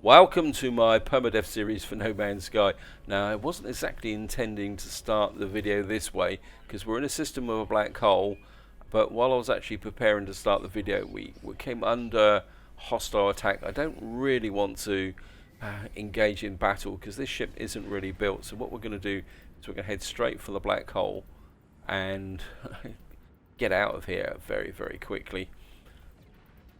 Welcome to my Permadeath series for No Man's Sky. Now, I wasn't exactly intending to start the video this way because we're in a system of a black hole, but while I was actually preparing to start the video, we came under hostile attack. I don't really want to engage in battle because this ship isn't really built. So what we're going to do is we're going to head straight for the black hole and get out of here very, very quickly.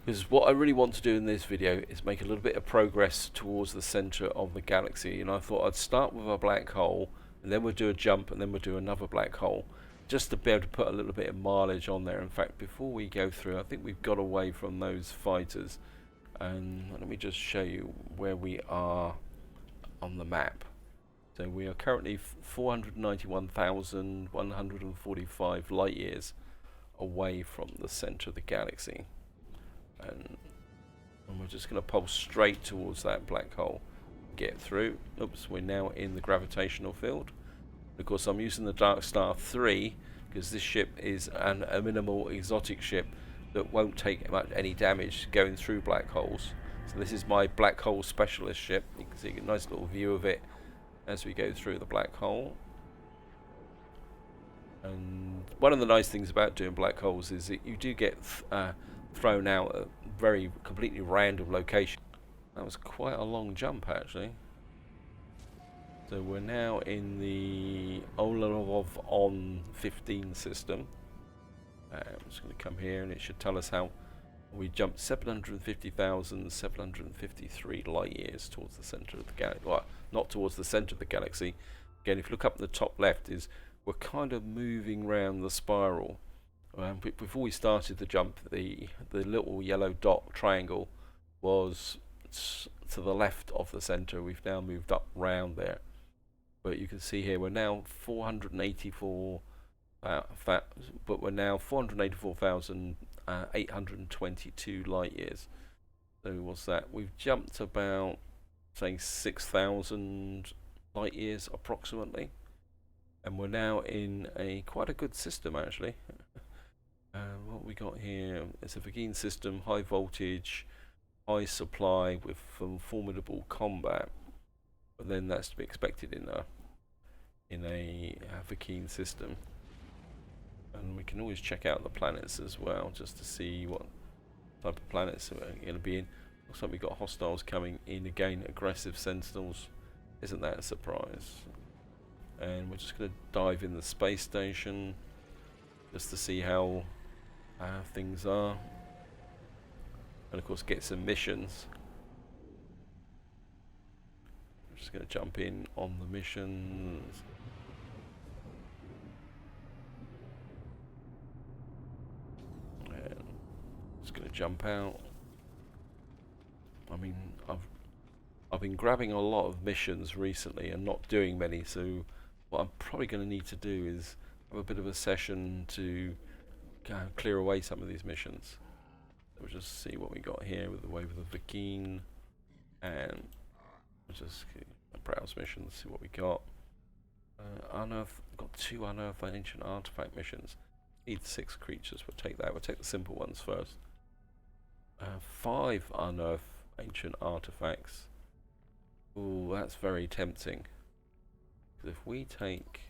Because what I really want to do in this video is make a little bit of progress towards the center of the galaxy, and I thought I'd start with a black hole and then we'll do a jump and then we'll do another black hole just to be able to put a little bit of mileage on there. In fact, before we go through, I think we've got away from those fighters, and let me just show you where we are on the map. So we are currently 491,145 light years away from the center of the galaxy. And we're just going to pulse straight towards that black hole, get through. Oops, we're now in the gravitational field. Of course, I'm using the Dark Star 3 because this ship is a minimal exotic ship that won't take much any damage going through black holes. So this is my black hole specialist ship. You can see a nice little view of it as we go through the black hole. And one of the nice things about doing black holes is that you do get thrown out at very completely random location. That was quite a long jump actually. So we're now in the Olanov on 15 system. I'm just going to come here and it should tell us how we jumped 750,753 light years towards the center of the galaxy. Well, not towards the center of the galaxy. Again, if you look up in the top left, is we're kind of moving around the spiral. Before we started the jump, the little yellow dot triangle was to the left of the center. We've now moved up round there, but you can see here we're now 484. But we're now 484,822 light years. So what's that? We've jumped about, say, 6,000 light years approximately, and we're now in quite a good system actually. What we got here is a Vagine system, high voltage, high supply with formidable combat. But then that's to be expected in a Vagine system. And we can always check out the planets as well, just to see what type of planets we're going to be in. Looks like we've got hostiles coming in again, aggressive sentinels. Isn't that a surprise? And we're just going to dive in the space station just to see how things are, and of course get some missions. I'm just going to jump in on the missions. And just going to jump out. I mean, I've been grabbing a lot of missions recently and not doing many, so what I'm probably going to need to do is have a bit of a session to clear away some of these missions. So we'll just see what we got here with the way with the Vagine, and we'll just browse missions, see what we got. Unearth, got 2 unearth ancient artifact missions. Need 6 creatures. We'll take that. We'll take the simple ones first. 5 unearth ancient artifacts. Ooh, that's very tempting. Because if we take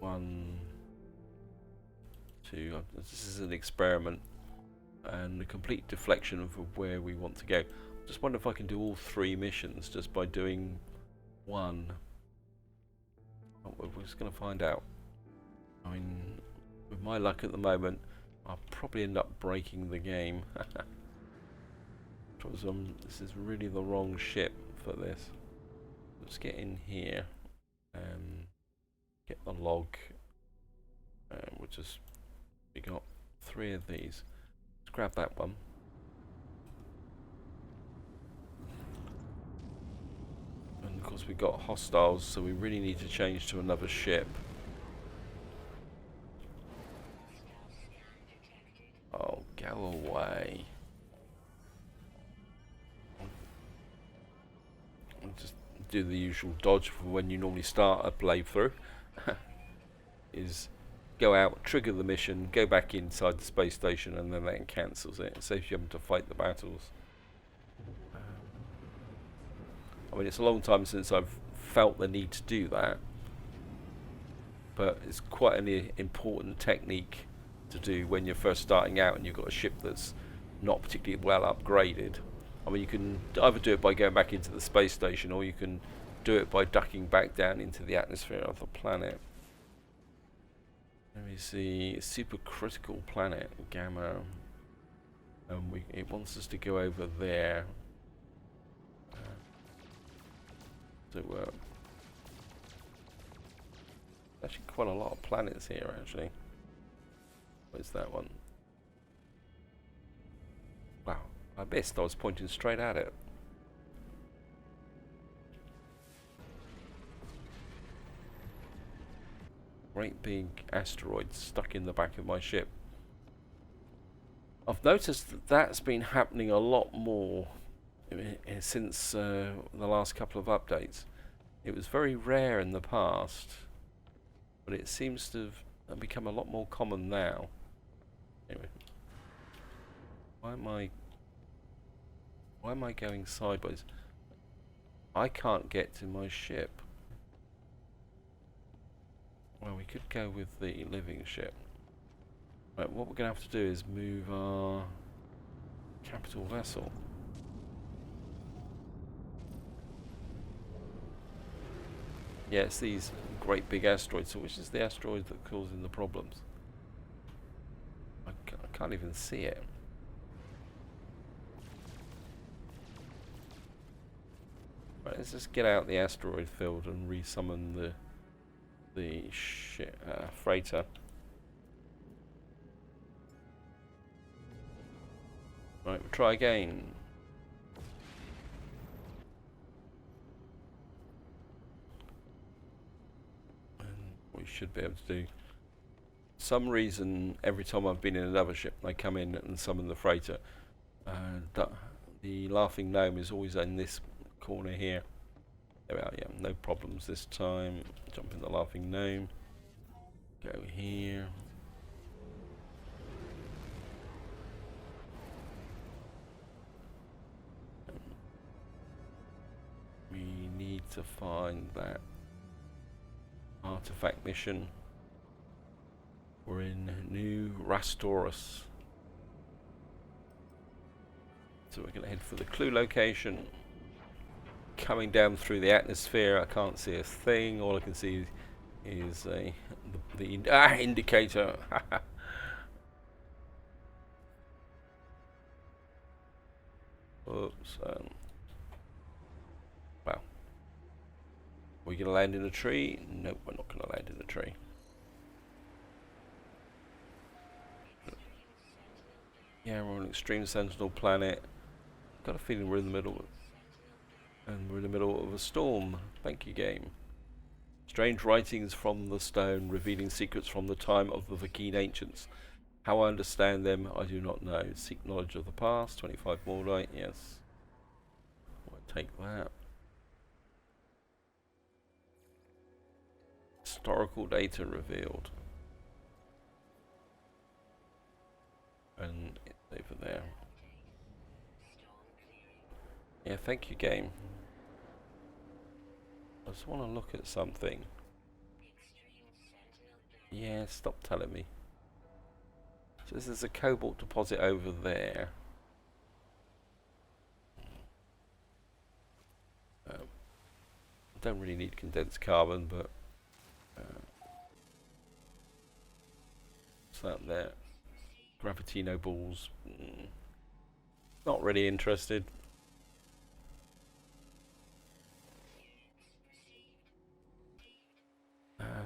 1, 2, this is an experiment and a complete deflection of where we want to go. Just wonder if I can do all 3 missions just by doing 1. Oh, we're just going to find out. I mean, with my luck at the moment, I'll probably end up breaking the game. Because this is really the wrong ship for this. Let's get in here and get the log. We'll just, we got 3 of these. Let's grab that one. And of course we've got hostiles, so we really need to change to another ship. Oh, go away. I'll just do the usual dodge for when you normally start a playthrough. Is go out, trigger the mission, go back inside the space station, and then that cancels it. It saves you having to fight the battles. I mean, it's a long time since I've felt the need to do that, but it's quite an important technique to do when you're first starting out and you've got a ship that's not particularly well upgraded. I mean, you can either do it by going back into the space station, or you can do it by ducking back down into the atmosphere of the planet. Let me see, supercritical planet, Gamma, and it wants us to go over there. Actually quite a lot of planets here, actually. Where's that one? Wow, I missed. I was pointing straight at it. Great big asteroid stuck in the back of my ship. I've noticed that that's been happening a lot more since the last couple of updates. It was very rare in the past, but it seems to have become a lot more common now. Anyway, why am I going sideways? I can't get to my ship. Well, we could go with the living ship. Right, what we're going to have to do is move our capital vessel. Yeah, it's these great big asteroids. So which is the asteroid that's causing the problems? I can't even see it. Right, let's just get out the asteroid field and resummon the freighter. Right, we'll try again. And we should be able to do. Some reason every time I've been in another ship, I come in and summon the freighter. The laughing gnome is always in this corner here. There we are. Yeah, no problems this time. Jump in the laughing gnome. Go here. We need to find that artifact mission. We're in New Rastoris. So we're going to head for the clue location. Coming down through the atmosphere, I can't see a thing. All I can see is the indicator. Oops. Wow. We're going to land in a tree? Nope, we're not going to land in a tree. Yeah, we're on an extreme sentinel planet. Got a feeling we're in the middle of a storm. Thank you, game. Strange writings from the stone, revealing secrets from the time of the Vakine ancients. How I understand them, I do not know. Seek knowledge of the past. 25 more, right? Yes. I'll take that. Historical data revealed. And it's over there. Yeah, thank you, game. I just want to look at something. Yeah, stop telling me. So there's a cobalt deposit over there. Don't really need condensed carbon, but what's that there? Gravitino balls. Not really interested.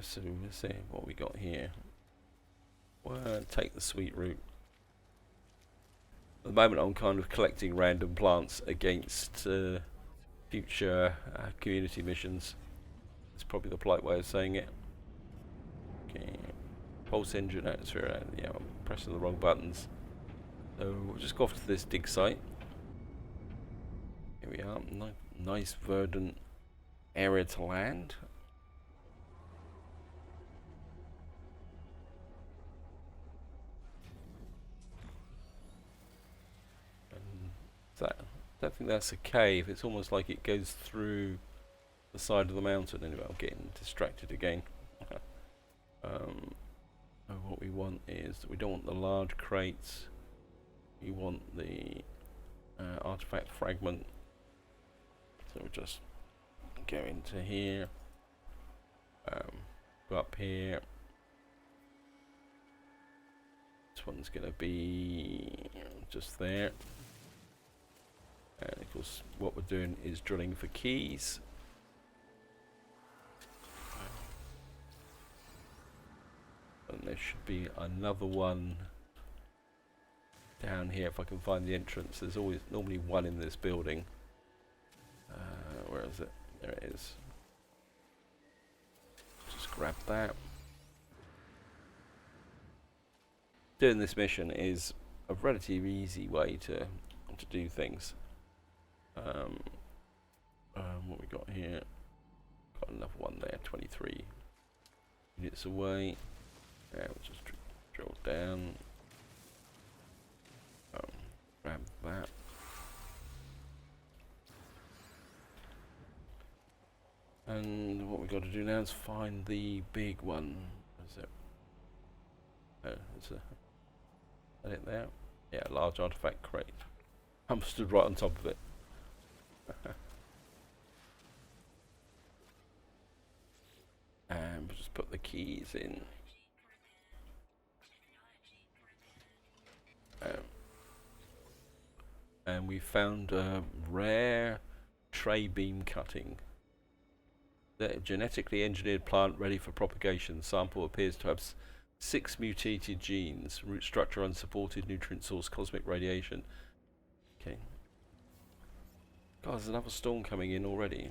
So let's see what we got here. Well, take the sweet route. At the moment I'm kind of collecting random plants against future community missions. That's probably the polite way of saying it. Okay. Pulse engine atmosphere. Yeah, I'm pressing the wrong buttons. So we'll just go off to this dig site. Here we are. Nice verdant area to land. That don't think that's a cave. It's almost like it goes through the side of the mountain. Anyway, I'm getting distracted again. What we want is, we don't want the large crates. We want the artifact fragment. So we'll just go into here. Go up here. This one's going to be just there. And of course, what we're doing is drilling for keys. And there should be another one down here if I can find the entrance. There's always normally one in this building. Where is it? There it is. Just grab that. Doing this mission is a relatively easy way to do things. What we got here? Got another one there. 23 units away. Yeah, we'll just drill down. Grab that. And what we've got to do now is find the big one. Is it? Oh, is that it there? Yeah, large artifact crate. I'm stood right on top of it. And we'll just put the keys in. And we found a rare tray beam cutting. The genetically engineered plant ready for propagation. Sample appears to have 6 mutated genes. Root structure unsupported. Nutrient source cosmic radiation. Okay. God, there's another storm coming in already.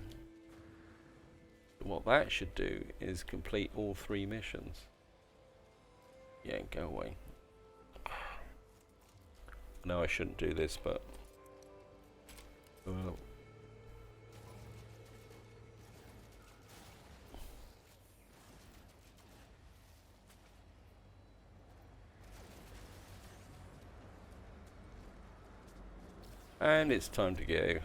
What that should do is complete all 3 missions. Yeah, go away. No, I shouldn't do this, but... And it's time to go.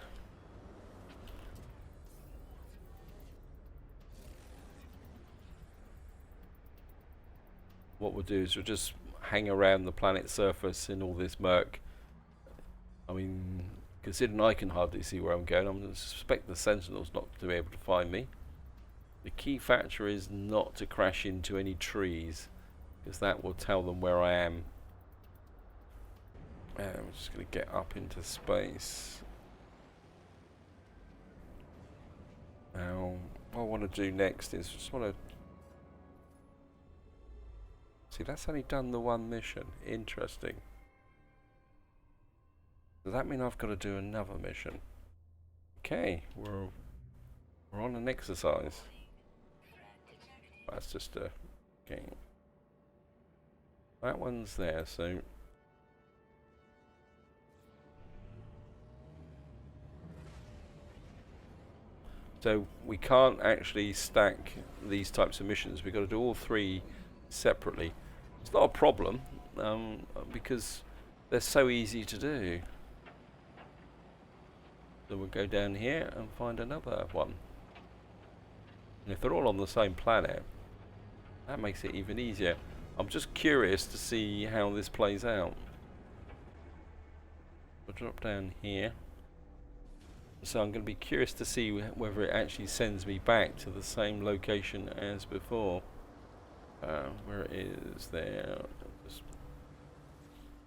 What we'll do is we'll just hang around the planet's surface in all this murk. I mean, considering I can hardly see where I'm going, I'm going to suspect the Sentinels not to be able to find me. The key factor is not to crash into any trees, because that will tell them where I am. And I'm just going to get up into space. Now, what I want to do next is just want to... See, that's only done the one mission. Interesting. Does that mean I've got to do another mission? Okay, we're on an exercise. That's just a... Okay. That one's there, so... So we can't actually stack these types of missions. We've got to do all 3 separately. It's not a problem, because they're so easy to do. So we'll go down here and find another one. And if they're all on the same planet, that makes it even easier. I'm just curious to see how this plays out. We'll drop down here. So I'm going to be curious to see whether it actually sends me back to the same location as before. Where it is there. Just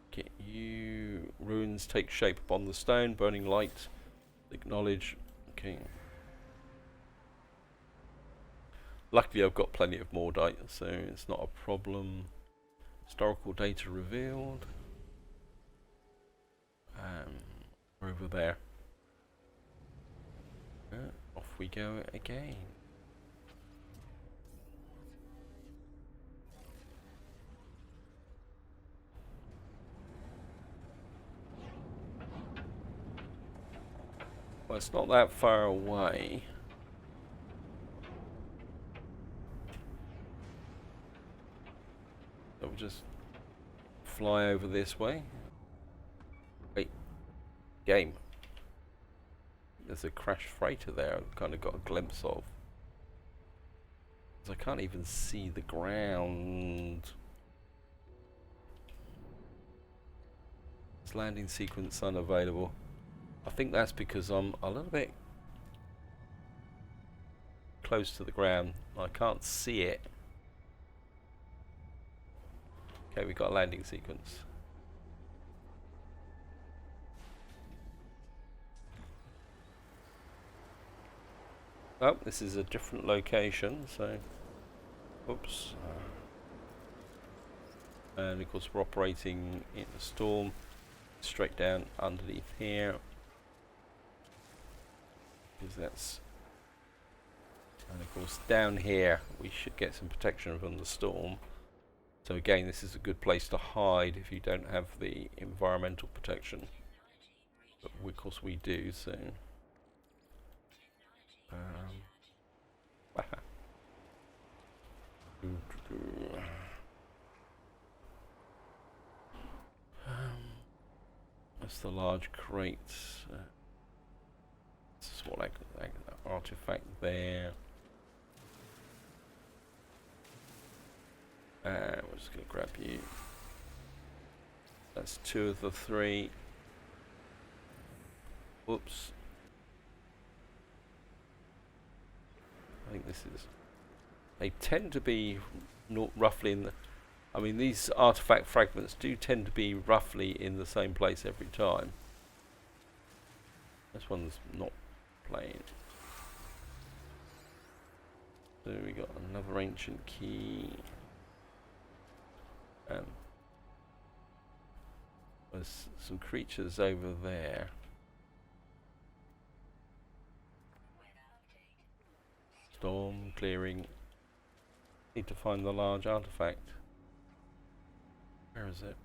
get you. Ruins take shape upon the stone. Burning light. Acknowledge. Okay. Luckily I've got plenty of Mordite, so it's not a problem. Historical data revealed. We're over there. Off we go again. Well, it's not that far away. So we'll just fly over this way. Wait. Game. there's a crashed freighter there. I've kind of got a glimpse of. I can't even see the ground. It's landing sequence unavailable. I think that's because I'm a little bit close to the ground. I can't see it. Okay, we've got a landing sequence. Oh, this is a different location, so oops. And of course we're operating in a storm straight down underneath here, because that's, and of course down here we should get some protection from the storm. So again, this is a good place to hide if you don't have the environmental protection, but of course we do. So that's the large crate. This is what like artifact there. We're just going to grab you. That's 2 of the 3. Whoops. I think this is. They tend to be not roughly in the. I mean, these artifact fragments do tend to be roughly in the same place every time. This one's not playing. So we got another ancient key. There's some creatures over there. Storm clearing. Need to find the large artifact. Where is it?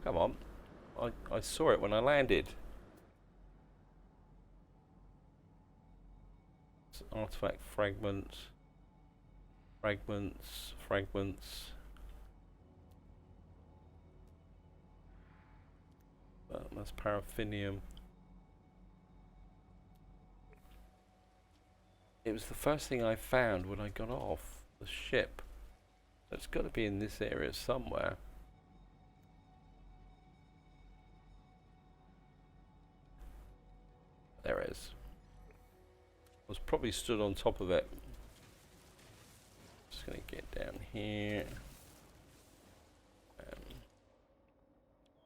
Come on. I saw it when I landed. It's artifact fragments. Fragments. That's paraffinium. It was the first thing I found when I got off the ship. It's got to be in this area somewhere. There it is. I was probably stood on top of it. Just going to get down here.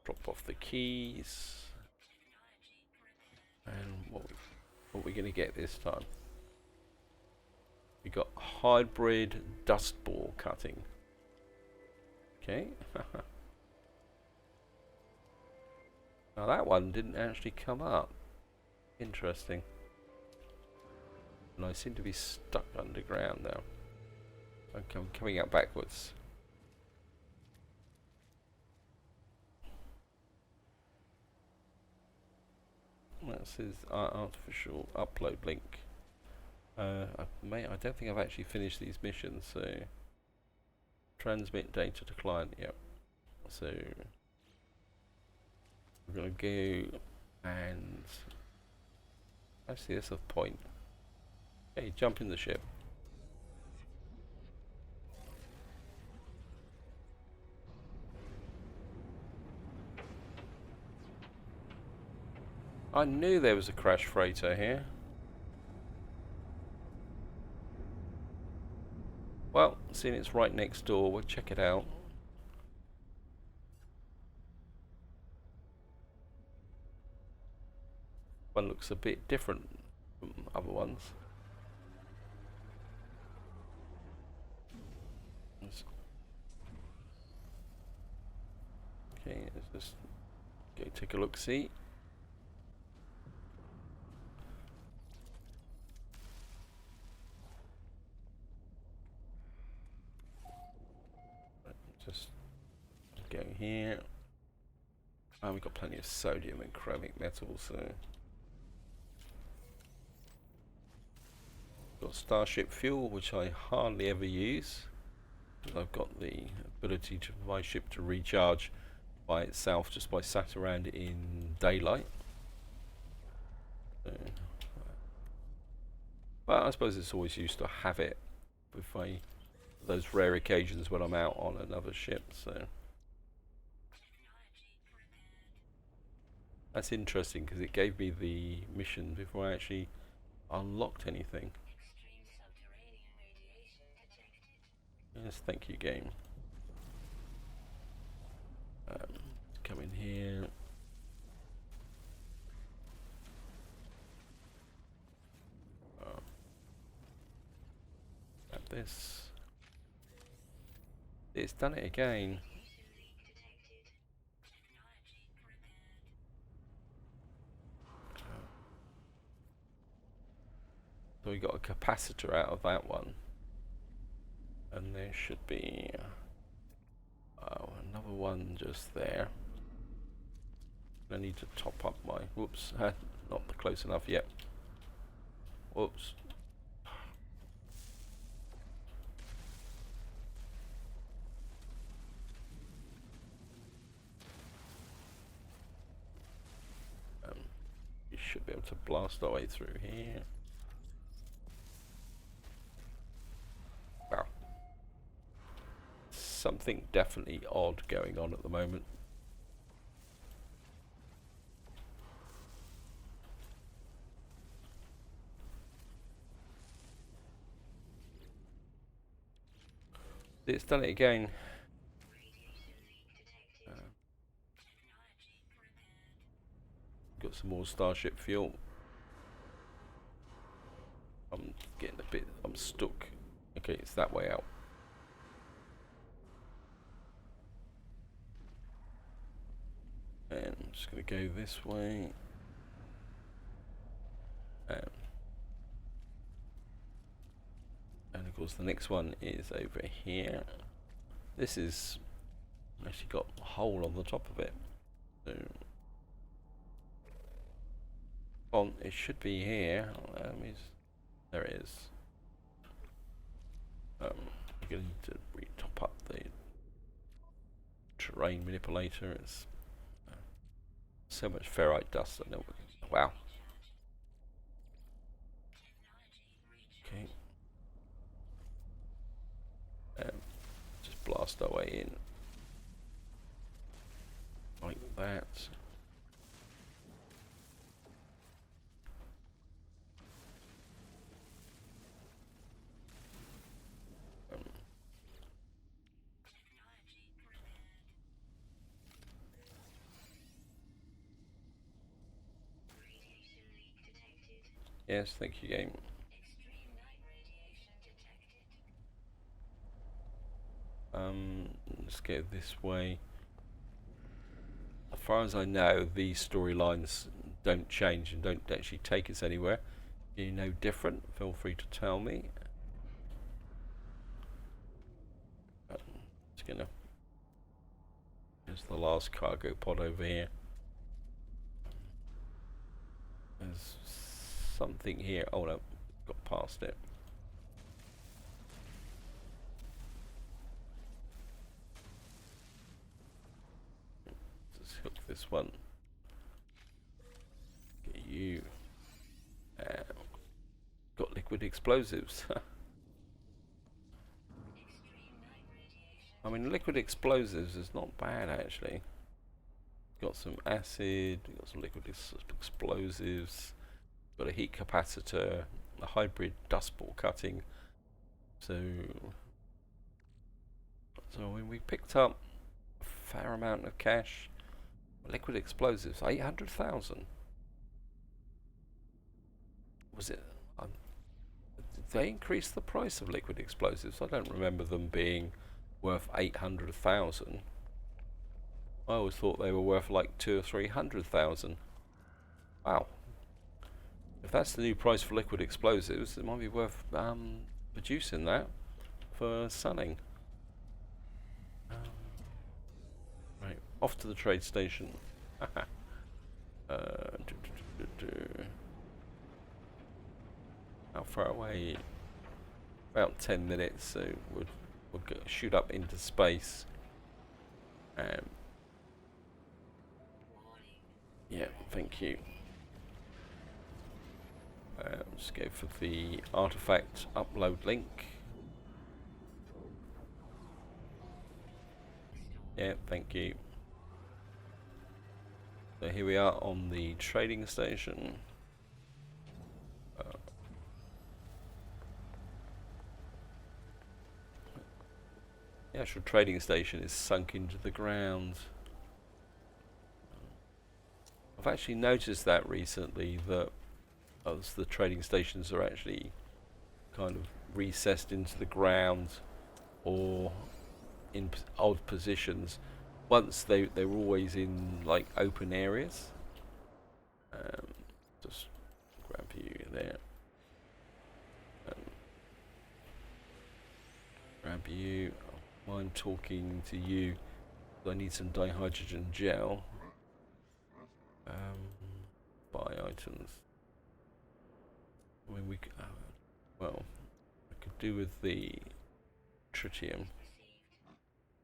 Drop off the keys. And what we're going to get this time? We got hybrid dust ball cutting. Okay. Now that one didn't actually come up. Interesting. And I seem to be stuck underground now. Okay, I'm coming out backwards. That's his artificial upload link. I don't think I've actually finished these missions, so transmit data to client. Yep. So we're gonna go and actually that's a point. Okay, jump in the ship. I knew there was a crash freighter here. Well, seeing it's right next door, we'll check it out. One looks a bit different from other ones. Okay, let's just go take a look, see. Just go here. Oh, we've got plenty of sodium and chromic metal, so got starship fuel, which I hardly ever use, because I've got the ability to my ship to recharge by itself just by sat around in daylight. But I suppose it's always used to have it with those rare occasions when I'm out on another ship. So that's interesting because it gave me the mission before I actually unlocked anything. Yes, thank you, game. Come in here. Grab this. It's done it again. So we got a capacitor out of that one. And there should be another one just there. I need to top up my, whoops, not close enough yet. Whoops. You should be able to blast our way through here. Wow. Something definitely odd going on at the moment. It's done it again. Got some more starship fuel. I'm getting a bit, I'm stuck. Okay, it's that way out. And I'm just going to go this way. And of course the next one is over here. This is actually got a hole on the top of it. So it should be here. There it is. I'm going to need to re-top up the terrain manipulator. It's so much ferrite dust. I know. Wow. Okay. Just blast our way in like that. Yes, thank you, game. Let's go this way. As far as I know, these storylines don't change and don't actually take us anywhere. If you know different, feel free to tell me. Just gonna. There's the last cargo pod over here. There's something here. Oh no, got past it. Let's hook this one. Get you. Got liquid explosives. I mean, liquid explosives is not bad actually. Got some acid, got some liquid explosives, got a heat capacitor, a hybrid dust ball cutting. So when we picked up a fair amount of cash, liquid explosives, 800,000. Was it? Did they increase the price of liquid explosives? I don't remember them being worth 800,000. I always thought they were worth like 200,000 or 300,000. Wow. If that's the new price for liquid explosives, it might be worth producing that for sunning. Right, off to the trade station. How far away? About 10 minutes, so we'll shoot up into space. Yeah, thank you. Let's go for the artifact upload link. Yeah, thank you. So here we are on the trading station. The actual trading station is sunk into the ground. I've actually noticed that recently, that as the trading stations are actually kind of recessed into the ground or in odd positions. Once they were always in like open areas. Just grab you there. Grab you. I'm talking to you. I need some dihydrogen gel. Buy items. I mean, well, I could do with the tritium.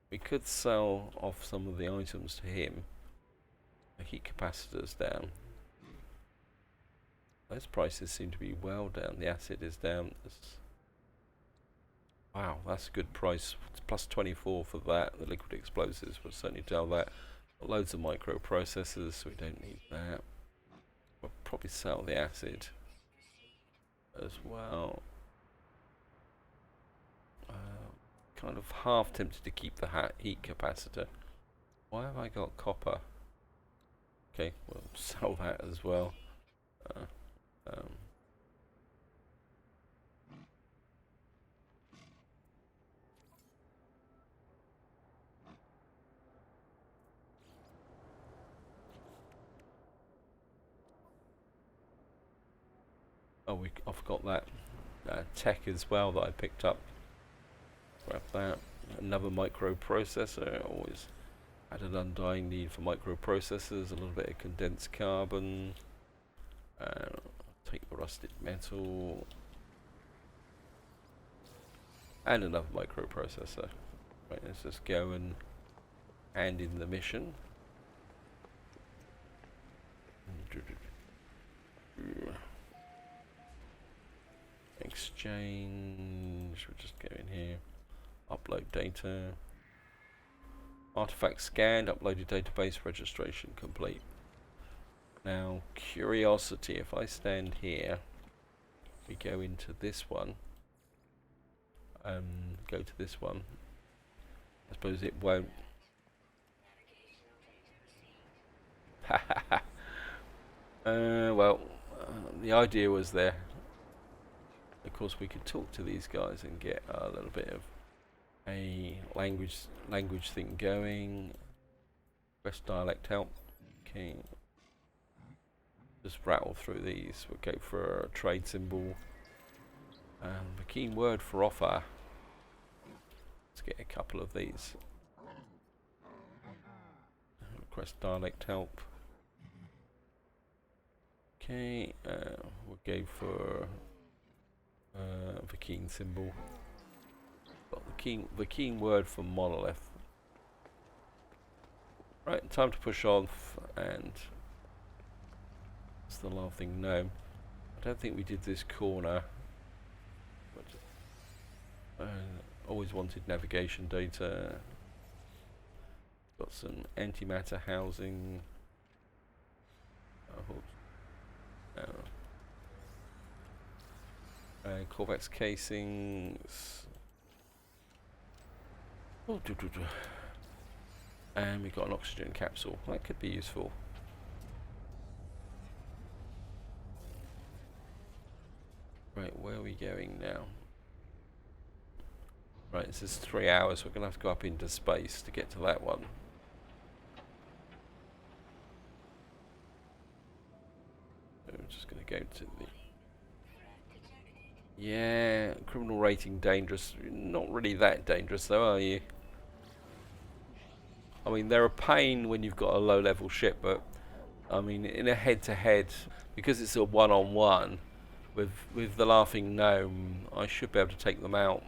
We could sell off some of the items to him. The heat capacitors down. Those prices seem to be well down. The acid is down. Wow, that's a good price. It's plus 24 for that. The liquid explosives will certainly tell that. Loads of microprocessors, so we don't need that. We'll probably sell the acid as well. Kind of half tempted to keep the heat capacitor. Why have I got copper? Okay, we'll sell that as well. Oh, I've got that tech as well that I picked up. Grab that. Another microprocessor. Always had an undying need for microprocessors. A little bit of condensed carbon. Take rusted metal. And another microprocessor. Right, let's just go and hand in the mission. Exchange. We'll just go in here. Upload data. Artifact scanned. Uploaded database. Registration complete. Now, curiosity. If I stand here, we go into this one. Go to this one. I suppose it won't. Well, the idea was there. Of course, we could talk to these guys and get a little bit of a language thing going. West dialect help. Okay. Just rattle through these. We'll go for a trade symbol. The key word for offer. Let's get a couple of these. Request dialect help. Okay, we'll go for the keen symbol. Got the keen word for monolith. Right, time to push off, and that's the last thing. No, I don't think we did this corner. But, always wanted navigation data. Got some antimatter housing. Corvex casings. Oh, and we got an oxygen capsule. That could be useful. Right, where are we going now? Right, this is 3 hours. We're going to have to go up into space to get to that one. So we're just going to go to the... Yeah, criminal rating dangerous. Not really that dangerous though, are you? I mean, they're a pain when you've got a low-level ship, but I mean, in a head-to-head, because it's a one-on-one with the Laughing Gnome, I should be able to take them out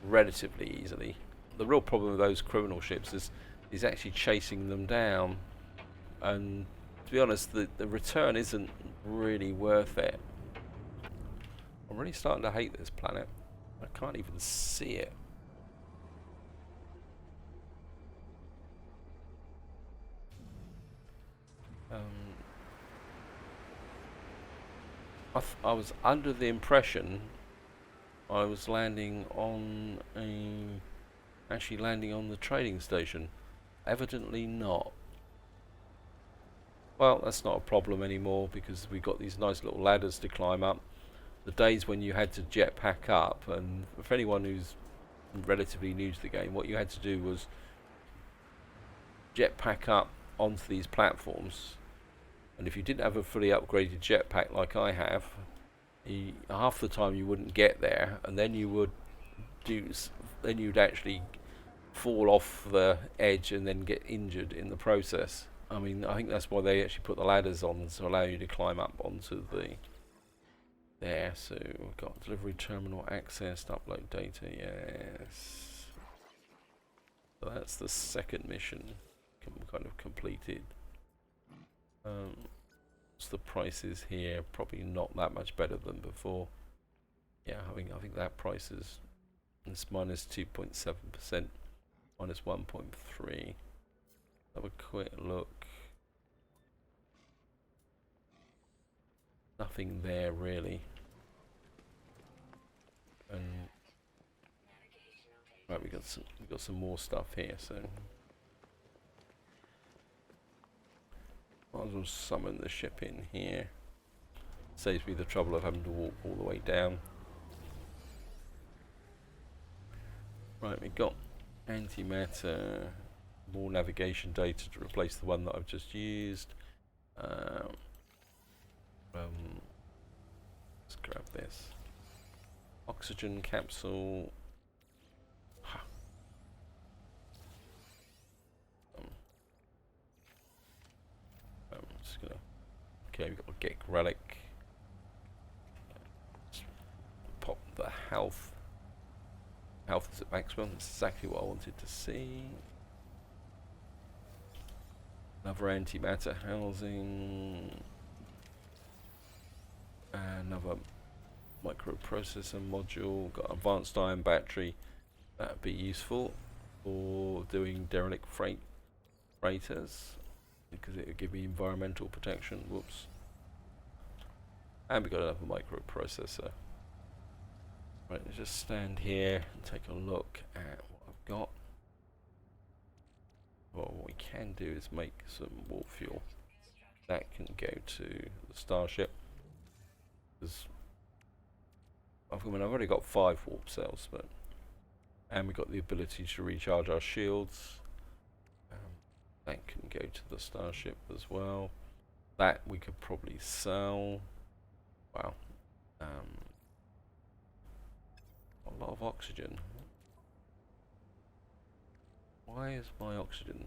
relatively easily. The real problem with those criminal ships is actually chasing them down and To be honest, the return isn't really worth it. I'm really starting to hate this planet. I can't even see it. I was under the impression I was landing on actually landing on the trading station. Evidently not. Well, that's not a problem anymore because we've got these nice little ladders to climb up. The days when you had to jetpack up, and for anyone who's relatively new to the game, what you had to do was jetpack up onto these platforms, and if you didn't have a fully upgraded jetpack like I have, half the time you wouldn't get there, and then you'd actually fall off the edge and then get injured in the process. I mean, I think that's why they actually put the ladders on to allow you to climb up onto the there. So we've got delivery terminal access, upload data, yes. So that's the second mission kind of completed. What's the prices here? Probably not that much better than before. Yeah, I think that price is it's minus 2.7%, minus 1.3. Have a quick look. Nothing there really. And right, we got some more stuff here, so might as well summon the ship in here. Saves me the trouble of having to walk all the way down. Right, we got antimatter, more navigation data to replace the one that I've just used. Let's grab this oxygen capsule. Just gonna. Okay, we've got a Gek relic. Let's pop the health. Health is at maximum. That's exactly what I wanted to see. Another antimatter housing. Another microprocessor module. Got advanced ion battery. That'd be useful for doing derelict freighters because it would give me environmental protection. Whoops. And we got another microprocessor. Right, let's just stand here and take a look at what I've got. Well, what we can do is make some warp fuel. That can go to the starship. I've already got 5 warp cells, and we've got the ability to recharge our shields. That can go to the starship as well. That we could probably sell. Wow. A lot of oxygen. Why is my oxygen?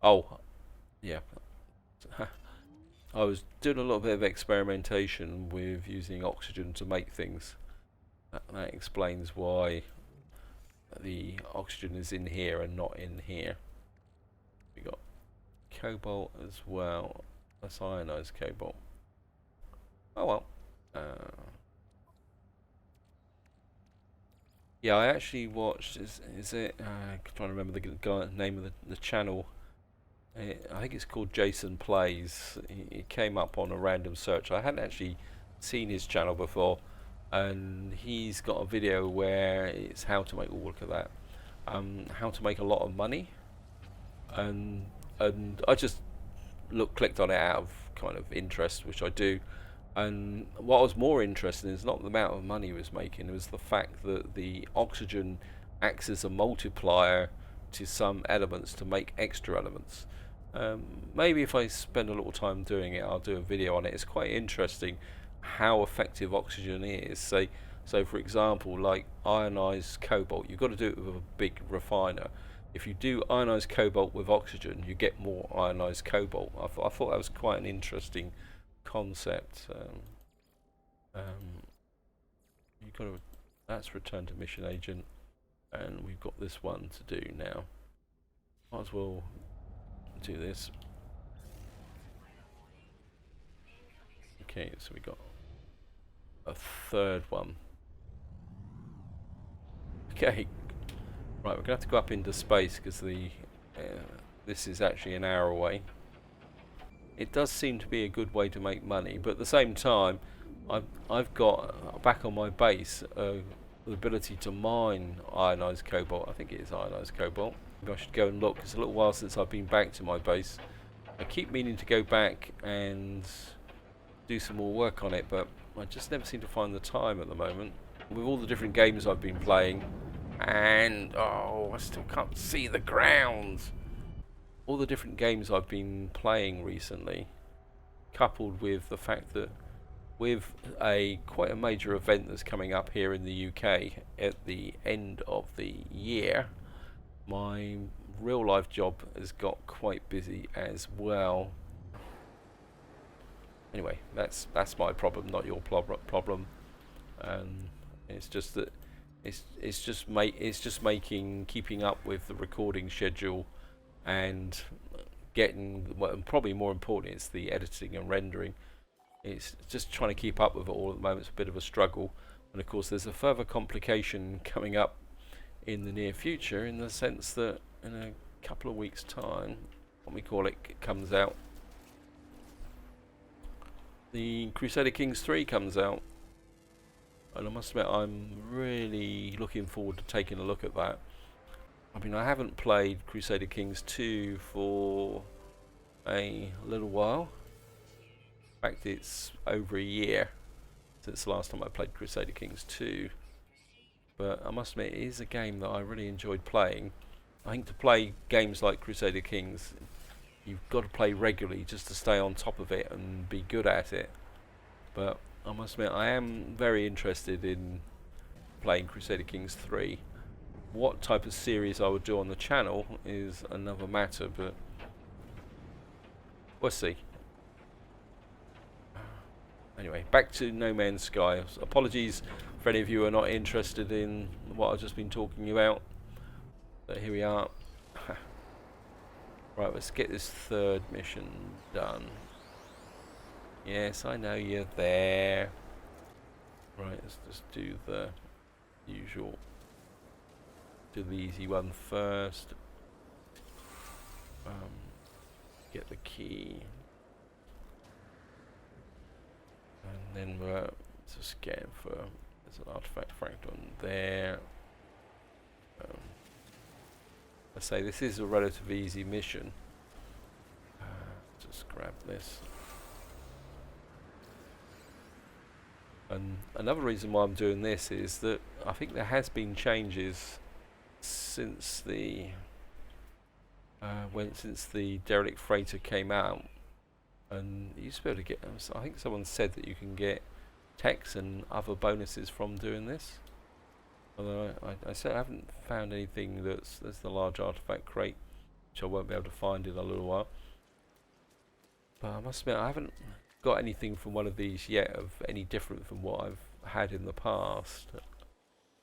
Oh, yeah. I was doing a little bit of experimentation with using oxygen to make things. That explains why the oxygen is in here and not in here. We got cobalt as well. That's ionized cobalt. Oh well. Yeah, I actually watched. Is it? I'm trying to remember the name of the channel. I think it's called Jason Plays. It came up on a random search. I hadn't actually seen his channel before, and he's got a video where it's how to make. Oh, look at that! How to make a lot of money, and I just clicked on it out of kind of interest, which I do. And what I was more interested in is not the amount of money he was making; it was the fact that the oxygen acts as a multiplier to some elements to make extra elements. Maybe if I spend a little time doing it, I'll do a video on it. It's quite interesting how effective oxygen is. So for example, like ionized cobalt, you've got to do it with a big refiner. If you do ionized cobalt with oxygen, you get more ionized cobalt. I thought that was quite an interesting concept. You've got to. That's return to mission agent, and we've got this one to do now. Might as well do this. Okay, so we got a third one. Okay, right, we're gonna have to go up into space because the this is actually an hour away. It does seem to be a good way to make money, but at the same time, I've got back on my base the ability to mine ionized cobalt. I think it is ionized cobalt. Maybe I should go and look. It's a little while since I've been back to my base. I keep meaning to go back and do some more work on it, but I just never seem to find the time at the moment. With all the different games I've been playing, and oh, I still can't see the ground. All the different games I've been playing recently, coupled with the fact that with quite a major event that's coming up here in the UK at the end of the year, my real life job has got quite busy as well. Anyway, that's my problem, not your problem. It's just that it's just making keeping up with the recording schedule and getting, well, and probably more important, it's the editing and rendering. It's just trying to keep up with it all at the moment. It's a bit of a struggle, and of course there's a further complication coming up in the near future, in the sense that in a couple of weeks' time, what we call it, comes out. The Crusader Kings 3 comes out, and I must admit I'm really looking forward to taking a look at that. I mean, I haven't played Crusader Kings 2 for a little while. In fact, it's over a year since the last time I played Crusader Kings 2. But I must admit, it is a game that I really enjoyed playing. I think to play games like Crusader Kings, you've got to play regularly just to stay on top of it and be good at it. But I must admit, I am very interested in playing Crusader Kings 3. What type of series I would do on the channel is another matter, but we'll see. Anyway, back to No Man's Sky. Apologies for any of you who are not interested in what I've just been talking about. But here we are. Right, let's get this third mission done. Yes, I know you're there. Right, let's just do the usual. Do the easy one first. Get the key. And then we're just scan for, there's an artifact fragment there. Let's say this is a relatively easy mission. Just grab this. And another reason why I'm doing this is that I think there has been changes since the since the derelict freighter came out, and you used to be able to get, I think someone said that you can get techs and other bonuses from doing this. Although I said I haven't found anything there's the large artifact crate, which I won't be able to find in a little while. But I must admit, I haven't got anything from one of these yet of any different from what I've had in the past.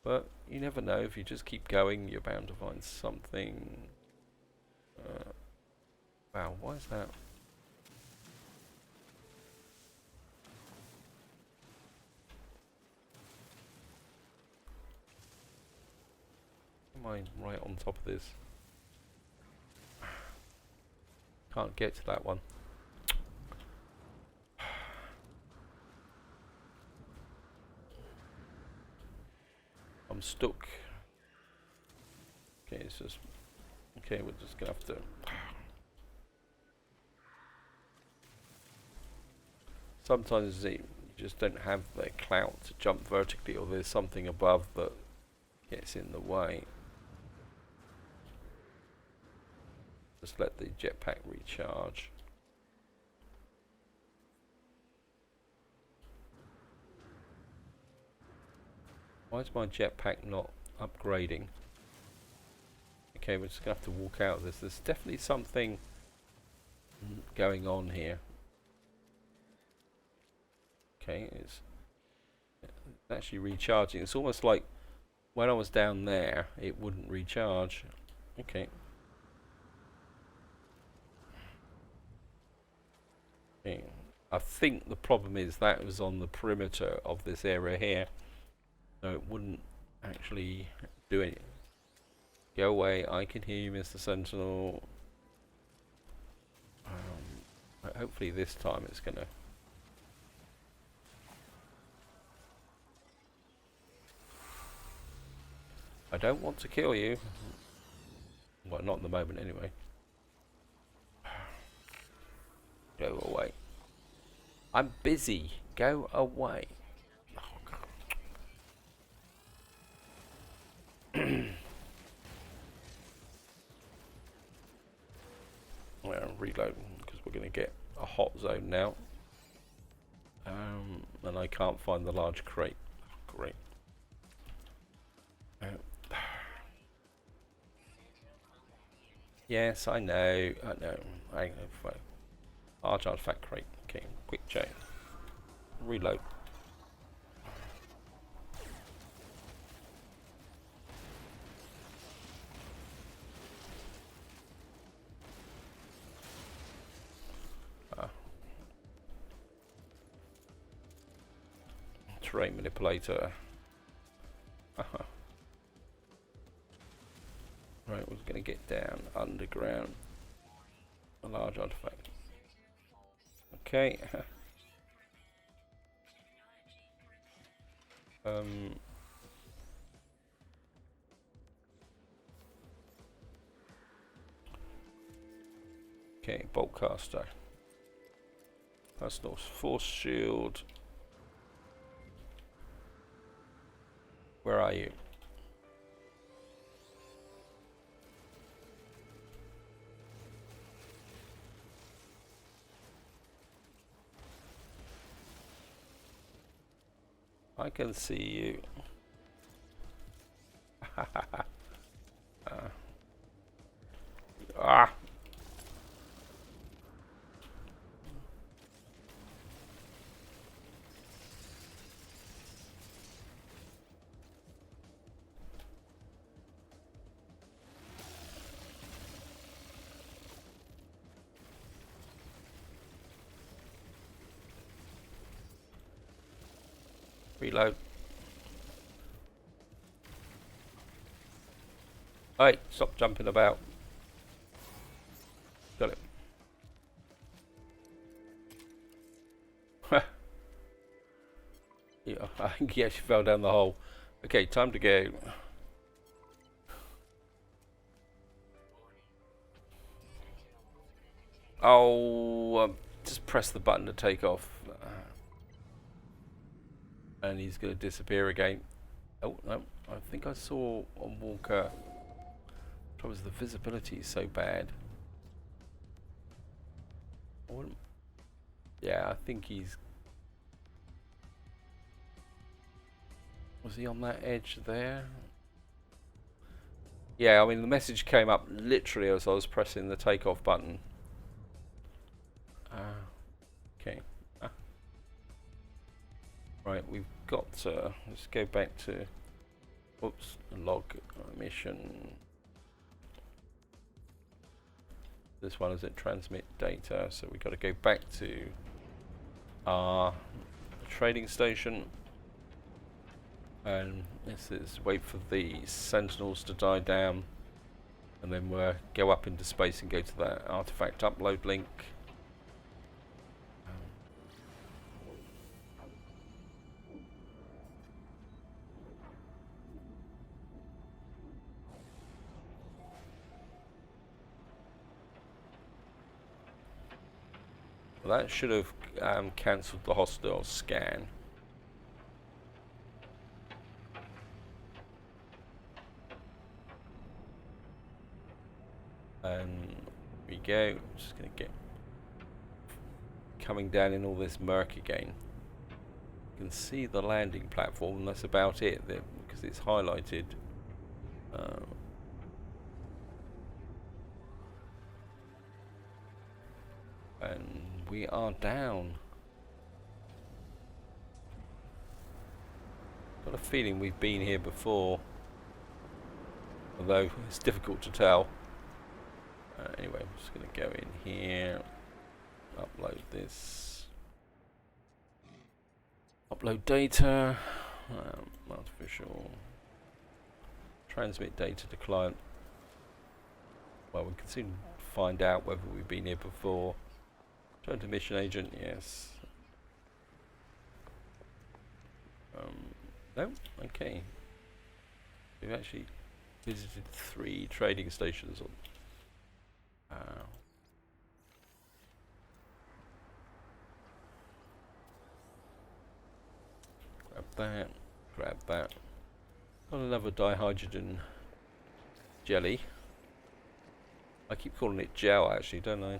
But you never know, if you just keep going, you're bound to find something. Wow, why is that? Am I right on top of this? Can't get to that one. I'm stuck. Okay, it's just, okay, we're just gonna have to. Sometimes you just don't have the clout to jump vertically, or there's something above that gets in the way. Just let the jetpack recharge. Why is my jetpack not upgrading? Okay, we're just going to have to walk out of this. There's definitely something going on here. Okay, it's actually recharging. It's almost like when I was down there, it wouldn't recharge. Okay. Okay, I think the problem is that was on the perimeter of this area here, so it wouldn't actually do it. Go away, I can hear you, Mr. Sentinel. Hopefully this time it's gonna... I don't want to kill you. Well, not in the moment anyway. Go away. I'm busy. Go away. Oh, God. Well, reload, because we're going to get a hot zone now. And I can't find the large crate. Great. Yes, I know. I know. Large artifact crate. Okay, quick change. Reload. Terrain manipulator. Right, we're going to get down underground. A large artifact. Okay. Okay, bolt caster. Personal force shield. Where are you? I can see you. Ah! Reload. Hey, stop jumping about. Got it. Yeah, I think he actually fell down the hole. Okay, time to go. Oh, just press the button to take off. And he's going to disappear again. Oh, no, I think I saw a walker. Trouble is the visibility is so bad. Yeah, I think he's... Was he on that edge there? Yeah, I mean the message came up literally as I was pressing the takeoff button. Okay. Right, we've got to... let's go back to... Oops, log mission. This one is it transmit data, so we've got to go back to our trading station. And this is wait for the sentinels to die down, and then we'll go up into space and go to that artifact upload link. Well, that should have cancelled the hostile scan. And we go. Just going to get coming down in all this murk again. You can see the landing platform, and that's about it, because it's highlighted. And we are down. Got a feeling we've been here before, although it's difficult to tell. Anyway, I'm just going to go in here, upload this. upload data, artificial, transmit data to client. Well, we can soon find out whether we've been here before. Turn to mission agent, yes. No? Okay. We've actually visited 3 trading stations. Grab that, grab that. Got another dihydrogen jelly. I keep calling it gel actually, don't I?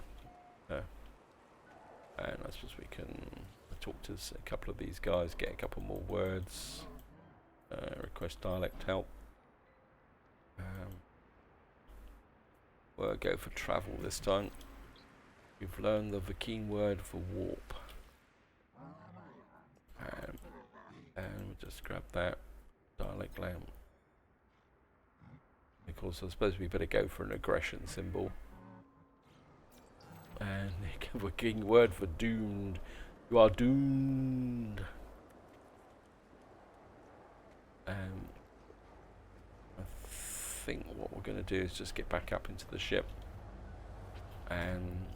No. And I suppose we can talk to a couple of these guys, get a couple more words. Request dialect help. We'll go for travel this time. We've learned the Vakine word for warp. And we'll just grab that dialect lamp. Of course, I suppose we better go for an aggression symbol. And the Vakine word for doomed. You are doomed. I think what we're going to do is just get back up into the ship and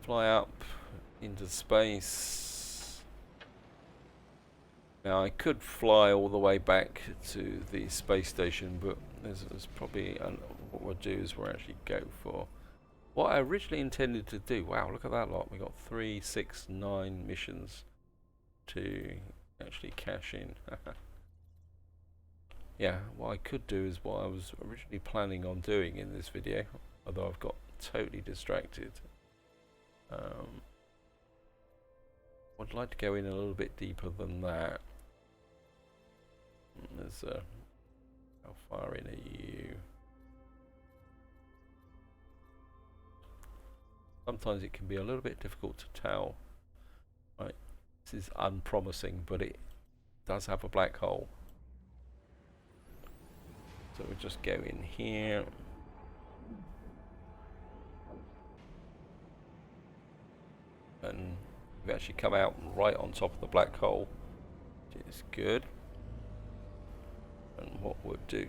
fly up into space. Now I could fly all the way back to the space station, but there's probably what we'll do is we'll actually go for what I originally intended to do. Wow, look at that lot. We got 3, 6, 9 missions to actually cash in. Yeah, what I could do is what I was originally planning on doing in this video, although I've got totally distracted. I'd like to go in a little bit deeper than that. There's how far in are you? Sometimes it can be a little bit difficult to tell. Right, this is unpromising, but it does have a black hole. So we'll just go in here. And we've actually come out right on top of the black hole, which is good. And what we'll do,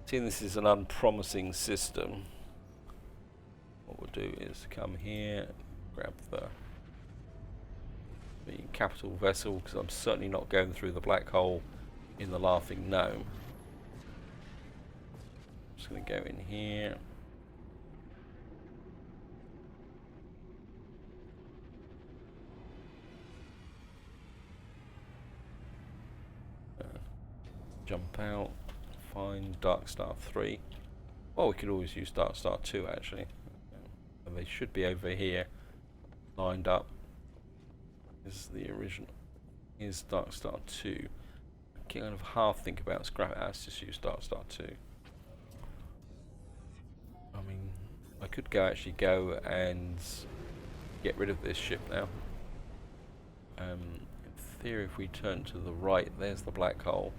seeing this is an unpromising system, what we'll do is come here, grab the capital vessel, because I'm certainly not going through the black hole in the Laughing Gnome. I'm just going to go in here. Jump out, find Dark Star 3. Well, we could always use Dark Star 2 actually. And they should be over here, lined up. This is the original. Here's Dark Star 2. I kind of half think about scrap it. Let's just use Dark Star 2. I mean, I could actually go and get rid of this ship now. In theory, if we turn to the right, there's the black hole.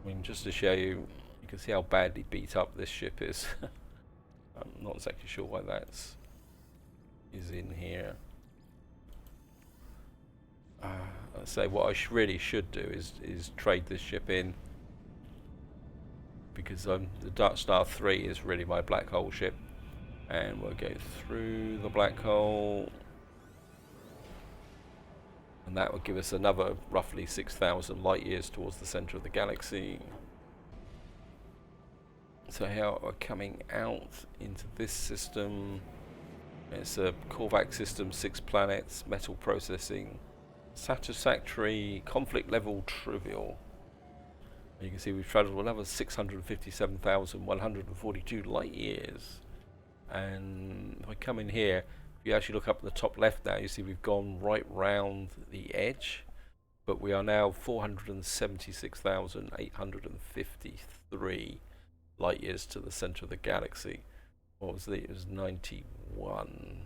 I mean, just to show you, you can see how badly beat up this ship is. I'm not exactly sure why that's in here. I'd say what I really should do is trade this ship in, because the Dark Star 3 is really my black hole ship, and we'll go through the black hole, and that will give us another roughly 6,000 light years towards the center of the galaxy. So here we're coming out into this system. It's a Korvax system, 6 planets, metal processing, satisfactory, conflict level trivial. And you can see we've traveled another 657,142 light years. And if I come in here, if you actually look up at the top left now, you see we've gone right round the edge, but we are now 476,853 light years to the center of the galaxy. What was it? It was 91.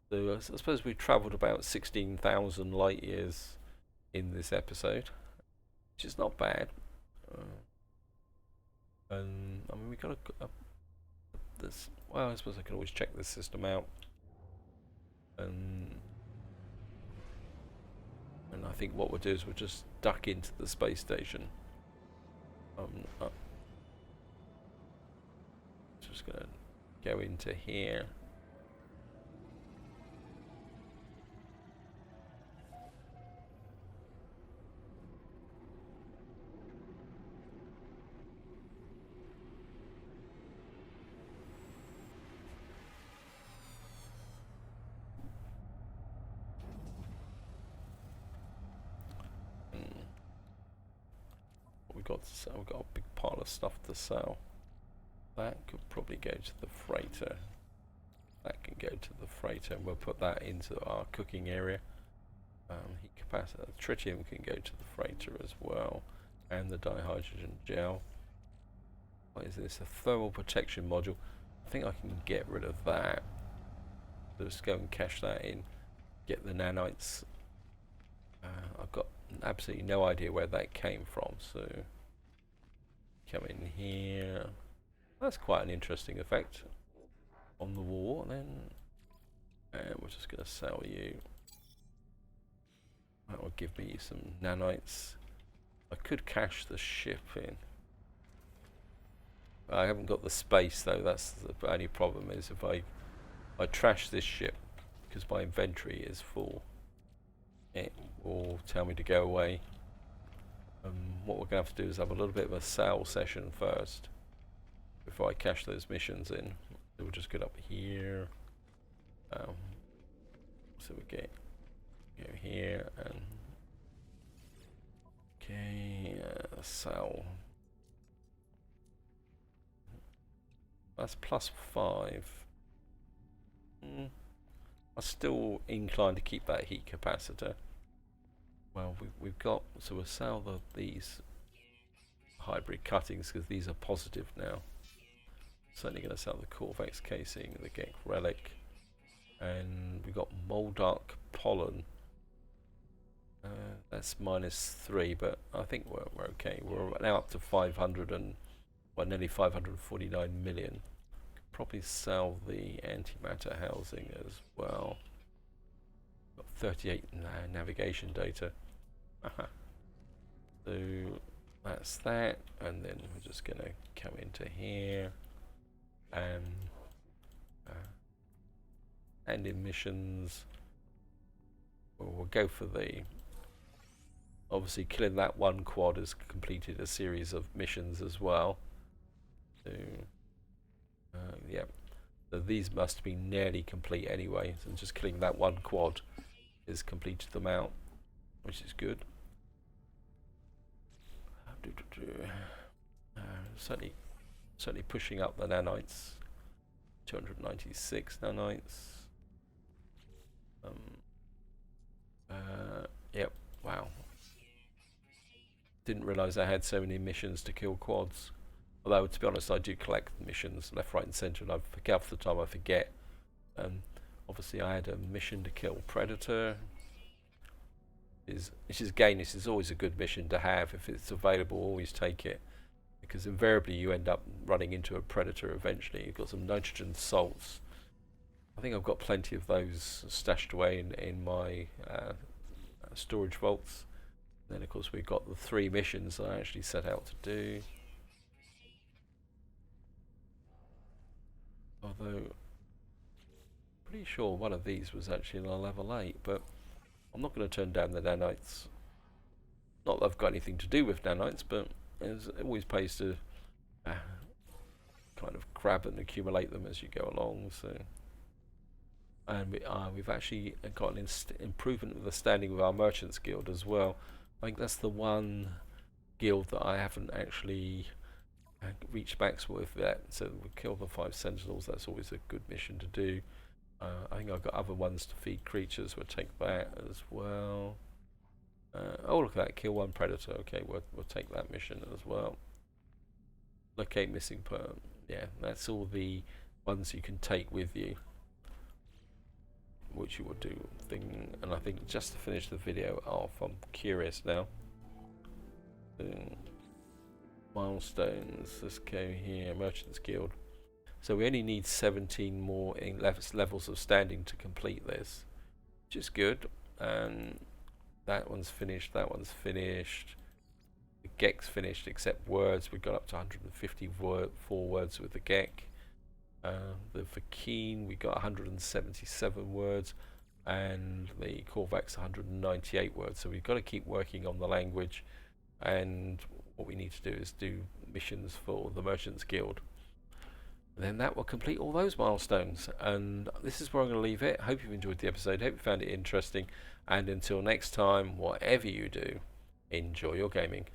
So I suppose we've travelled about 16,000 light years in this episode, which is not bad. And I mean, we got this. Well, I suppose I can always check this system out. And I think what we'll do is we'll just duck into the space station. Just gonna go into here. We've got to sell. We've got a big pile of stuff to sell. That could probably go to the freighter. That can go to the freighter, and we'll put that into our cooking area. Heat capacitor. Tritium can go to the freighter as well, and the dihydrogen gel. What is this? A thermal protection module. I think I can get rid of that. Just go and cash that in. Get the nanites. I've got absolutely no idea where that came from, so come in here. That's quite an interesting effect on the wall. Then we're just going to sell you. That will give me some nanites. I could cash the ship in. I haven't got the space though. That's the only problem. Is if I trash this ship because my inventory is full, it will tell me to go away. What we're going to have to do is have a little bit of a sale session first before I cash those missions in. So we'll just get up here. So we go here and okay, sell. That's +5. I'm still inclined to keep that heat capacitor. Well, we've got, so we'll sell these hybrid cuttings because these are positive now. Certainly going to sell the Corvex casing, the Gek relic, and we've got Moldark pollen. That's -3, but I think we're okay. We're now up to 500 and well, nearly 549 million. Could probably sell the antimatter housing as well. Got 38 navigation data. So that's that, and then we're just going to come into here and emissions. We'll go for the. Obviously, killing that one quad has completed a series of missions as well. So, yeah. So these must be nearly complete anyway. So just killing that one quad has completed them out, which is good. Certainly pushing up the nanites. 296 nanites. Yep. Wow. Didn't realise I had so many missions to kill quads. Although, to be honest, I do collect missions left, right and centre, and I forget half the time I forget. Obviously I had a mission to kill Predator. This is always a good mission to have. If it's available, always take it. Because invariably you end up running into a Predator eventually. You've got some nitrogen salts. I think I've got plenty of those stashed away in my storage vaults. And then of course we've got the 3 missions I actually set out to do. Although, pretty sure one of these was actually in a level 8, but I'm not going to turn down the nanites. Not that I've got anything to do with nanites, but it always pays to kind of grab and accumulate them as you go along. So, and we've actually got an improvement of the standing with our Merchants Guild as well. I think that's the one guild that I haven't actually reached max with yet. So we kill the 5 sentinels. That's always a good mission to do. I think I've got other ones to feed creatures. We'll take that as well. Oh, look at that! Kill 1 predator. Okay, we'll take that mission as well. Locate missing perm. Yeah, that's all the ones you can take with you, which you will do. And I think just to finish the video off, I'm curious now. Milestones. Let's go here. Merchants Guild. So we only need 17 more levels of standing to complete this, which is good. And that one's finished, that one's finished. The Geck's finished except words. We got up to 154 words with the Geck. The Vakeen, we got 177 words, and the Korvax 198 words. So we've got to keep working on the language, and what we need to do is do missions for the Merchants Guild. Then that will complete all those milestones, and this is where I'm going to leave it. Hope you've enjoyed the episode, hope you found it interesting, and until next time, whatever you do, enjoy your gaming.